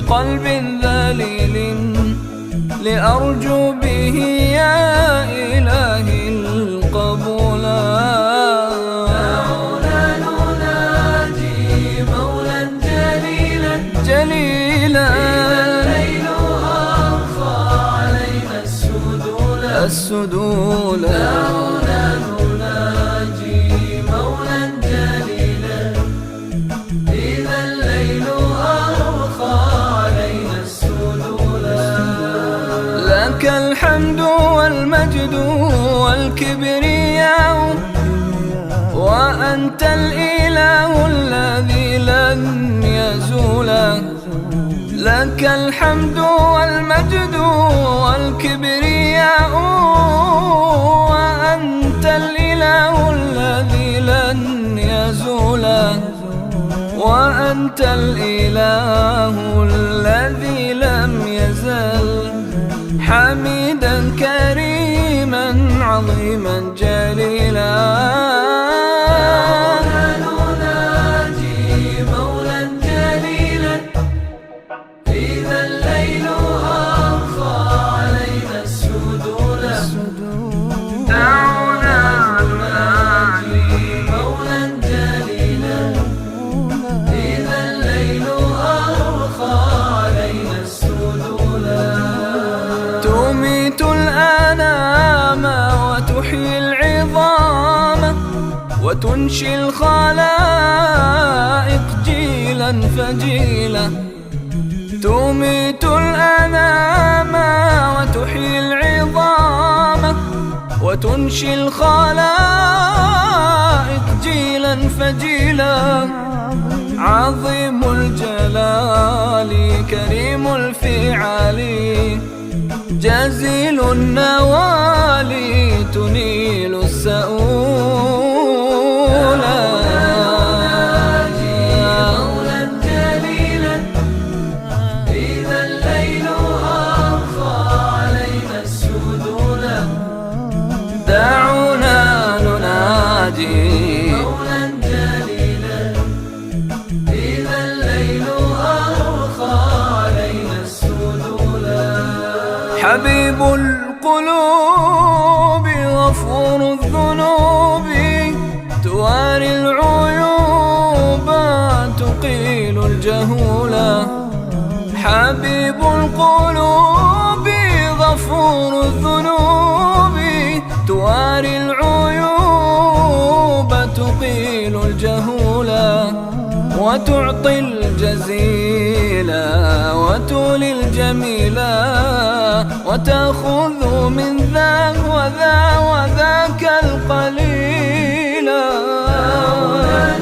قلب ذليل لأرجو به يا إلهي القبولا. دعونا نناجي مولا جليلا جليلا الليل أرخى علينا السدولا. دعونا نناجي مولا جليلا إذا الليل أرخى علينا السدولا. لك الحمد والمجد والكبرياء وأنت الإله الذي لن يزول. لك الحمد والمجد والكبرياء وأنت الإله الذي لن يزول. وأنت الإله الذي لم يزل حميدا كريما عظيما جليلا. نناجي مولا جليلا إذا الليل أرخى علينا السدولا. دعونا نناجي مولا جليلا إذا الليل أرخى علينا السدولا. تميت الأنام وتحيي العظام وتنشي الخلائق جيلا فجيلا. تميت الأنام وتحيي العظام وتنشي الخلائق جيلا فجيلا. عظيم الجلال كريم الفعال جزيل النوال تنيل السؤولا. مولا جليلا إذا الليل أرخى علينا السدولا. دعونا نناجي مولا جليلا إذا الليل أرخى علينا السدولا. حبيب القلوب غفور الذنوب تواري العيوب تقيل الجهولا. حبيب القلوب غفور الذنوب تواري العيوب تقيل الجهولا. وتعطي الجزيلا وتولي الجميلا وتأخذ من ذا وذا وذاك القليلا.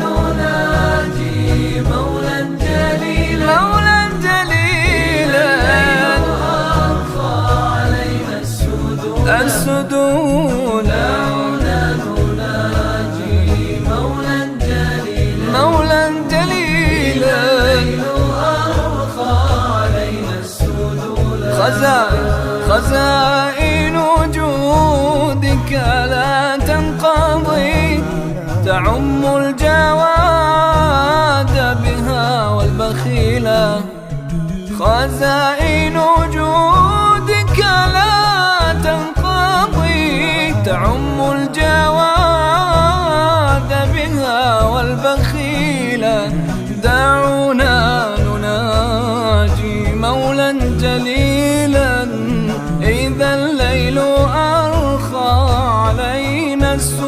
نناجي مولا جليلا مولا جليلا أرخى علينا السدولا. نناجي مولا جليلا مولا جليلا أرخى علينا السدولا. خزائن وجودك لا تنقضي تعم الجواد بها والبخيلا. خزائن وجودك لا تنقضي تعم الجواد بها والبخيلا. دعونا نناجي مولا جليلا إذا الليل أرخى علينا السدولا.